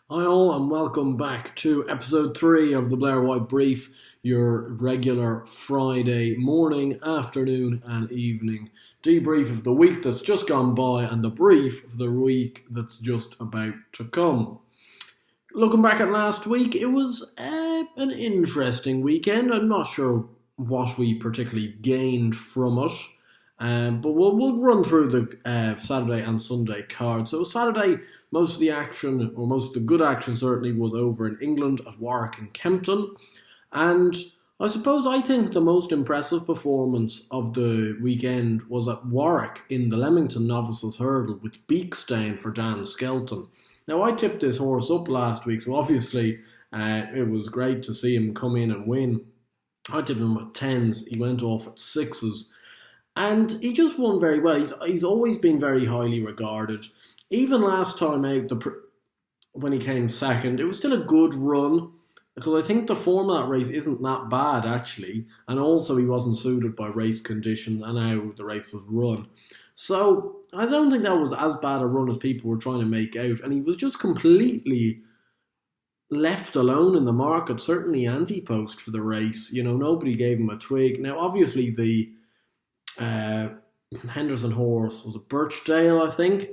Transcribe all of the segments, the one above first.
Hi all and welcome back to episode 3 of the Blair White Brief, your regular Friday morning, afternoon and evening debrief of the week that's just gone by and the brief of the week that's just about to come. Looking back at last week, it was an interesting weekend. I'm not sure what we particularly gained from it. But we'll run through the Saturday and Sunday card. So Saturday, most of the action, or most of the good action certainly, was over in England at Warwick and Kempton. And I think the most impressive performance of the weekend was at Warwick in the Leamington Novices Hurdle with Beakstain for Dan Skelton. Now I tipped this horse up last week, so obviously it was great to see him come in and win. I tipped him at tens. He went off at sixes. And he just won very well. He's always been very highly regarded. Even last time out, when he came second, it was still a good run because I think the form of that race isn't that bad actually, and also he wasn't suited by race conditions and how the race was run. So I don't think that was as bad a run as people were trying to make out, and he was just completely left alone in the market, certainly anti-post for the race. Nobody gave him a twig. Now, obviously, the uh, Henderson horse was a Birchdale, I think,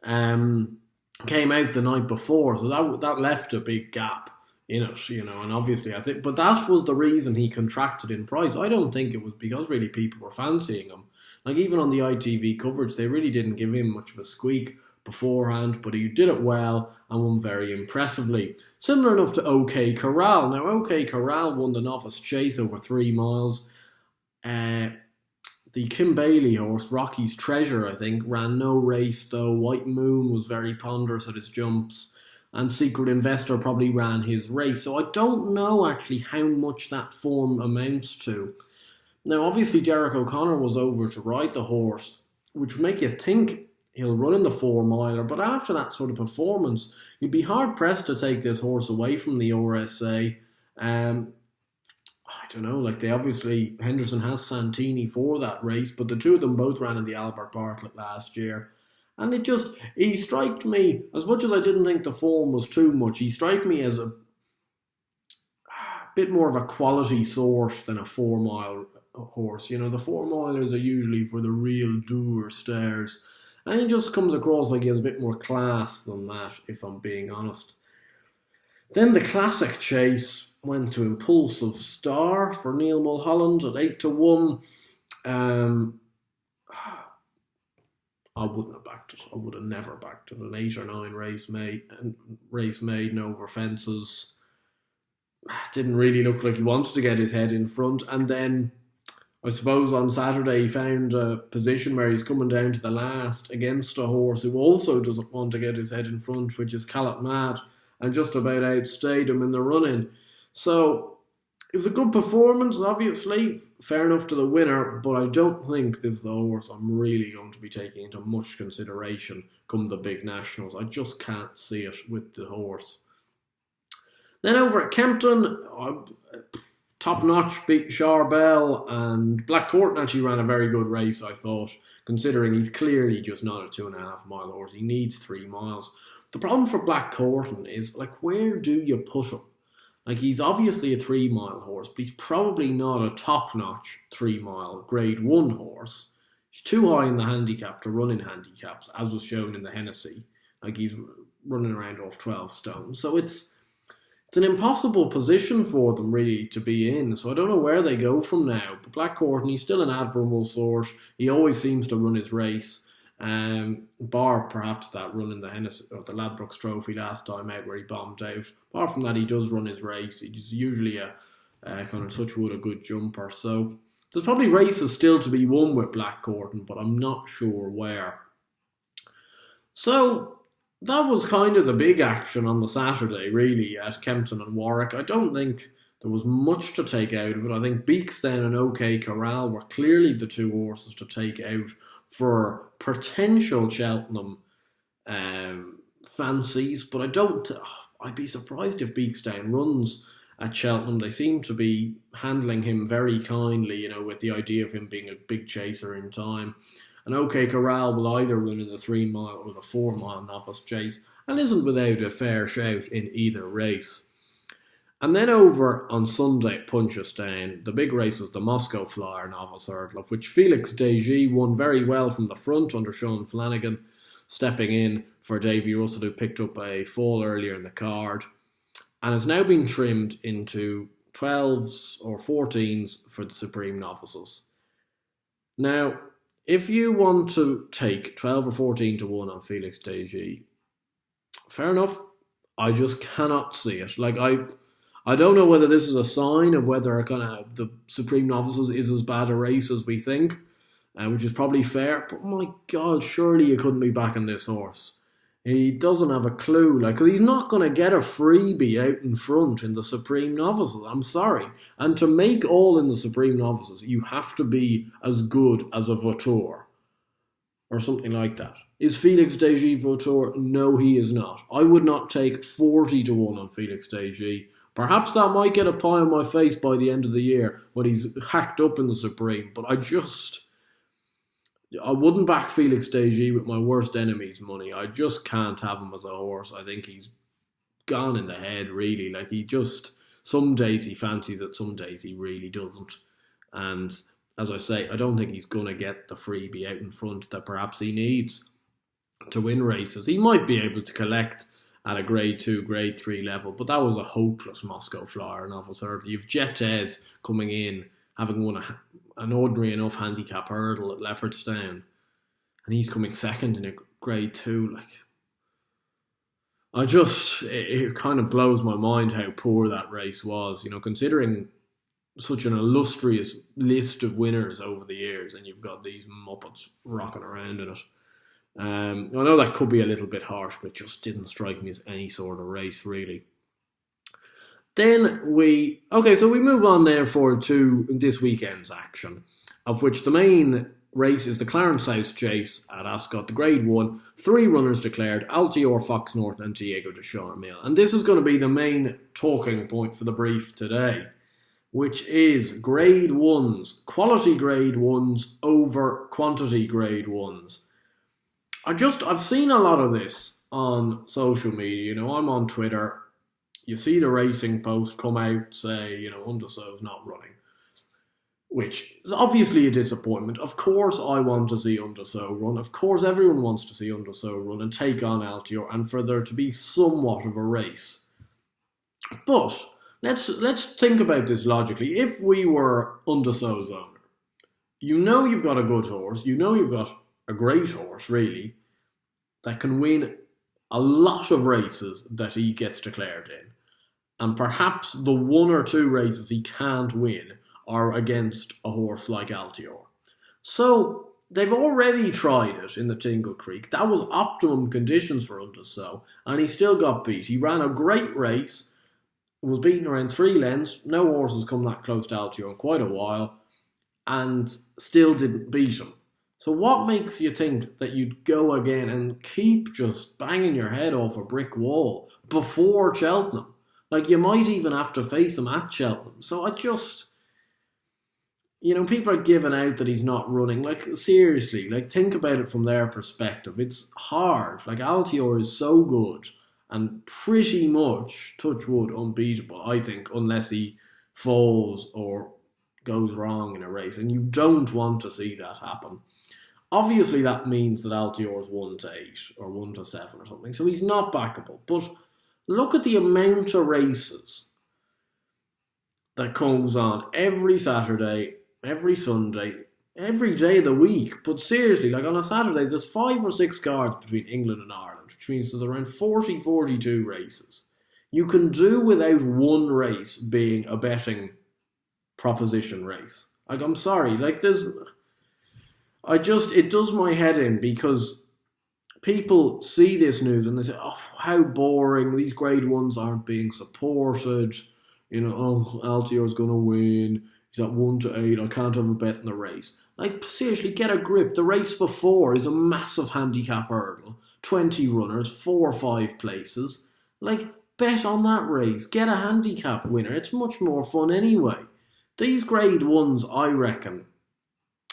came out the night before, so that left a big gap in it, and obviously I think, but that was the reason he contracted in price. I don't think it was because really people were fancying him. Like even on the ITV coverage, they really didn't give him much of a squeak beforehand, but he did it well and won very impressively. Similar enough to OK Corral. Now OK Corral won the Novice Chase over 3 miles. The Kim Bailey horse, Rocky's Treasure, I think, ran no race though. White Moon was very ponderous at his jumps. And Secret Investor probably ran his race. So I don't know actually how much that form amounts to. Now, obviously, Derek O'Connor was over to ride the horse, which would make you think he'll run in the 4 miler. But after that sort of performance, you'd be hard pressed to take this horse away from the RSA. I don't know, like Henderson has Santini for that race, but the two of them both ran in the Albert Bartlett last year. And he struck me, as much as I didn't think the form was too much, he struck me as a bit more of a quality source than a 4 mile horse. The 4 milers are usually for the real doer stairs. And he just comes across like he has a bit more class than that, if I'm being honest. Then the Classic Chase went to Impulsive Star for Neil Mulholland at 8-1. I wouldn't have backed it. I would have never backed it. An 8 or 9 race maiden over fences. Didn't really look like he wanted to get his head in front. And then I suppose on Saturday he found a position where he's coming down to the last against a horse who also doesn't want to get his head in front, which is Callat Mad, and just about outstayed him in the run-in. So it was a good performance, obviously. Fair enough to the winner, but I don't think this is the horse I'm really going to be taking into much consideration come the big nationals. I just can't see it with the horse. Then over at Kempton, top-notch beat Charbel, and Black Courtin actually ran a very good race, I thought, considering he's clearly just not a 2.5 mile horse. He needs 3 miles. The problem for Black Courtin is, where do you put him? He's obviously a 3 mile horse, but he's probably not a top-notch 3 mile grade 1 horse. He's too high in the handicap to run in handicaps, as was shown in the Hennessy. He's running around off 12 stone. So it's an impossible position for them, really, to be in. So I don't know where they go from now. But Black Courtin, he's still an admirable sort. He always seems to run his race. Bar perhaps that run in the Hennessy or the Ladbrokes Trophy last time out where he bombed out. Apart from that, he does run his race. He's usually a kind of touch wood, a good jumper. So there's probably races still to be won with Black Courtin, but I'm not sure where. So that was kind of the big action on the Saturday, really, at Kempton and Warwick. I don't think there was much to take out of it. I think Beakstain and OK Corral were clearly the two horses to take out for potential Cheltenham fancies, but I'd be surprised if Beakstain runs at Cheltenham. They seem to be handling him very kindly, with the idea of him being a big chaser in time. And OK Corral will either win in the 3 mile or the 4 mile novice chase. and isn't without a fair shout in either race. And then over on Sunday at Punchestown, the big race was the Moscow Flyer Novice Hurdle, of which Felix Desjy won very well from the front under Sean Flanagan, stepping in for Davy Russell, who picked up a fall earlier in the card, and has now been trimmed into 12s or 14s for the Supreme Novices. Now, if you want to take 12 or 14 to 1 on Felix Desjy, fair enough. I just cannot see it. I don't know whether this is a sign of whether the Supreme Novices is as bad a race as we think, which is probably fair. But my God, surely you couldn't be backing this horse. He doesn't have a clue. He's not going to get a freebie out in front in the Supreme Novices. I'm sorry. And to make all in the Supreme Novices, you have to be as good as a Vautour or something like that. Is Felix Desjy Vautour? No, he is not. I would not take 40 to 1 on Felix Desjy. Perhaps that might get a pie on my face by the end of the year when he's hacked up in the Supreme, but I wouldn't back Felix Desjy with my worst enemy's money. I just can't have him as a horse. I think he's gone in the head, really. Some days he fancies it, some days he really doesn't. And as I say, I don't think he's going to get the freebie out in front that perhaps he needs to win races. He might be able to collect at a grade 2, grade 3 level, but that was a hopeless Moscow Flyer Novice Hurdle. You've Jetez coming in, having won an ordinary enough handicap hurdle at Leopardstown, and he's coming second in a grade 2. It kind of blows my mind how poor that race was, considering such an illustrious list of winners over the years, and you've got these muppets rocking around in it. I know that could be a little bit harsh, but it just didn't strike me as any sort of race, really. Then we move on therefore to this weekend's action, of which the main race is the Clarence House Chase at Ascot, the Grade 1, 3 runners declared, Altior, Fox North and Diego de Charmille. And this is going to be the main talking point for the brief today, which is Grade 1s, quality Grade 1s over quantity Grade 1s. I've seen a lot of this on social media. I'm on Twitter. You see the racing post come out, say, Undersow's not running, which is obviously a disappointment. Of course I want to see Undersow run. Of course everyone wants to see Undersow run and take on Altior and for there to be somewhat of a race. But let's think about this logically. If we were Undersow's owner, you've got a good horse, you've got a great horse, really, that can win a lot of races that he gets declared in. And perhaps the 1 or 2 races he can't win are against a horse like Altior. So they've already tried it in the Tingle Creek. That was optimum conditions for Undersow, and he still got beat. He ran a great race, was beaten around 3 lengths. No horse has come that close to Altior in quite a while, and still didn't beat him. So what makes you think that you'd go again and keep just banging your head off a brick wall before Cheltenham? You might even have to face him at Cheltenham. So people are giving out that he's not running. Seriously, think about it from their perspective. It's hard. Altior is so good and pretty much, touch wood, unbeatable, I think, unless he falls or goes wrong in a race. And you don't want to see that happen. Obviously, that means that Altior is 1 to 8 or 1 to 7 or something, so he's not backable. But look at the amount of races that comes on every Saturday, every Sunday, every day of the week. But seriously, on a Saturday, there's 5 or 6 cards between England and Ireland, which means there's around 40, 42 races. You can do without 1 race being a betting proposition race. I'm sorry, it does my head in because people see this news and they say, oh, how boring, these Grade 1s aren't being supported, Altior's going to win, he's at 1 to 8, I can't have a bet in the race. Seriously, get a grip. The race before is a massive handicap hurdle, 20 runners, 4 or 5 places. Bet on that race, get a handicap winner, it's much more fun anyway. These Grade 1s, I reckon,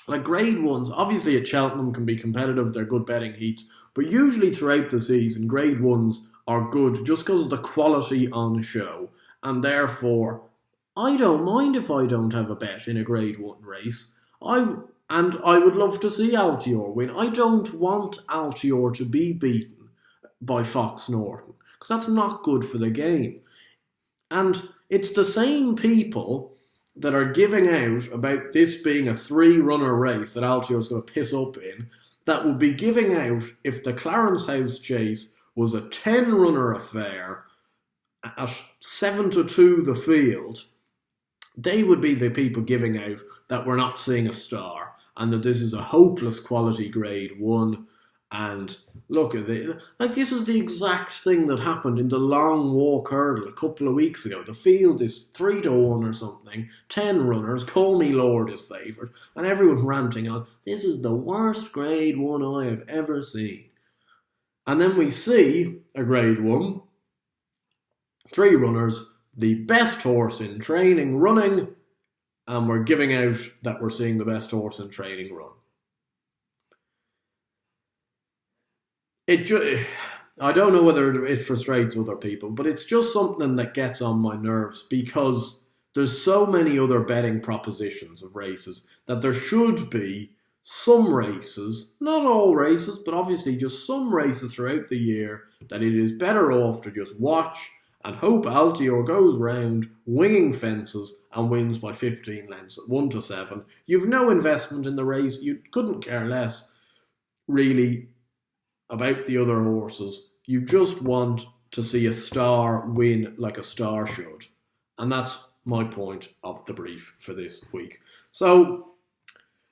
Like grade ones, obviously at Cheltenham can be competitive, they're good betting heats, but usually throughout the season, grade ones are good just because of the quality on show. And therefore, I don't mind if I don't have a bet in a grade one race. I would love to see Altior win. I don't want Altior to be beaten by Fox Norton, because that's not good for the game. And it's the same people that are giving out about this being a 3-runner race that Altior's going to piss up in, that would be giving out if the Clarence House Chase was a 10-runner affair at 7-2 the field. They would be the people giving out that we're not seeing a star and that this is a hopeless quality grade one. And look at it. Like, this is the exact thing that happened in the long walk hurdle a couple of weeks ago. The field is 3-1 or something, 10 runners, Call Me Lord is favoured, and everyone ranting on, this is the worst grade one I have ever seen. And then we see a grade one, 3 runners, the best horse in training running, and we're giving out that we're seeing the best horse in training run. I don't know whether it frustrates other people, but it's just something that gets on my nerves because there's so many other betting propositions of races that there should be some races, not all races, but obviously just some races throughout the year that it is better off to just watch and hope Altior goes round winging fences and wins by 15 lengths at 1-7. You've no investment in the race. You couldn't care less, really, about the other horses. You just want to see a star win like a star should. And that's my point of the brief for this week. So,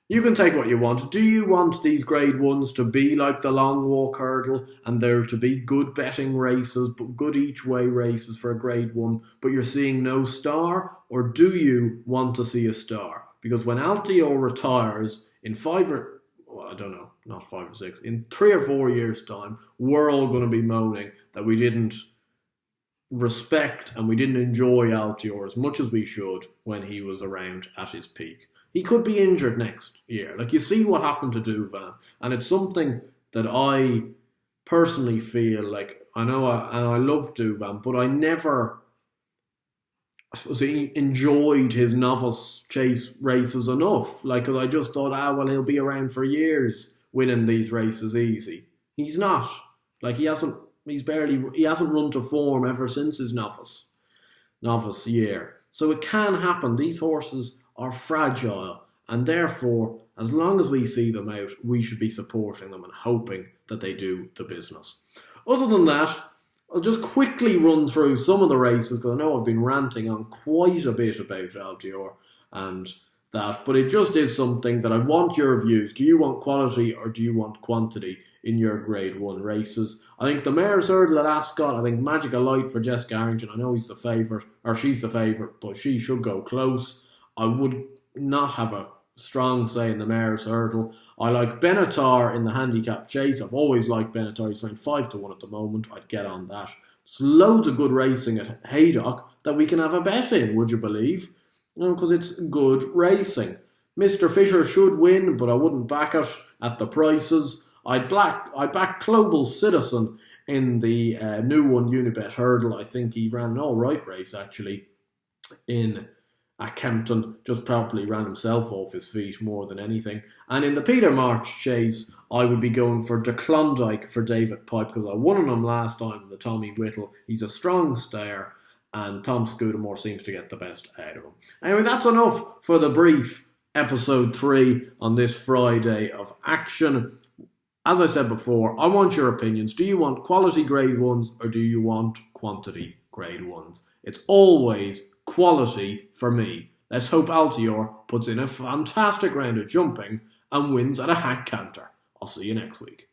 you can take what you want. Do you want these grade ones to be like the long walk hurdle and there to be good betting races, but good each way races for a grade one, but you're seeing no star? Or do you want to see a star? Because when Altior retires in 5 or, well, I don't know, not 5 or 6, in 3 or 4 years' time, we're all going to be moaning that we didn't respect and we didn't enjoy Altior as much as we should when he was around at his peak. He could be injured next year. Like, you see what happened to Douvan, and it's something that I personally feel like, I know I love Douvan, but I never, I suppose, he enjoyed his novice chase races enough. Like, 'cause I just thought, well, he'll be around for years winning these races easy. He's not. Like, he hasn't run to form ever since his novice year. So it can happen. These horses are fragile, and therefore, as long as we see them out, we should be supporting them and hoping that they do the business. Other than that, I'll just quickly run through some of the races, because I know I've been ranting on quite a bit about Altior and that, but it just is something that I want your views. Do you want quality or do you want quantity in your grade one races? I think the Mare's Hurdle at Ascot, I think Magical Light for Jessica Harrington, I know he's the favourite, or she's the favourite, but she should go close. I would not have a strong say in the Mare's Hurdle. I like Benatar in the handicap chase. I've always liked Benatar. He's ranked 5-1 at the moment. I'd get on that. There's loads of good racing at Haydock that we can have a bet in, would you believe? Because it's good racing. Mr. Fisher should win, but I wouldn't back it at the prices. I back Global Citizen in the new one, Unibet Hurdle. I think he ran an alright race, actually, at Kempton, just probably ran himself off his feet more than anything. And in the Peter March chase, I would be going for De Klondike for David Pipe, because I won on him last time in the Tommy Whittle. He's a strong stayer, and Tom Scudamore seems to get the best out of him. Anyway, that's enough for the brief episode 3 on this Friday of action. As I said before, I want your opinions. Do you want quality grade ones or do you want quantity grade ones? It's always quality for me. Let's hope Altior puts in a fantastic round of jumping and wins at a hack canter. I'll see you next week.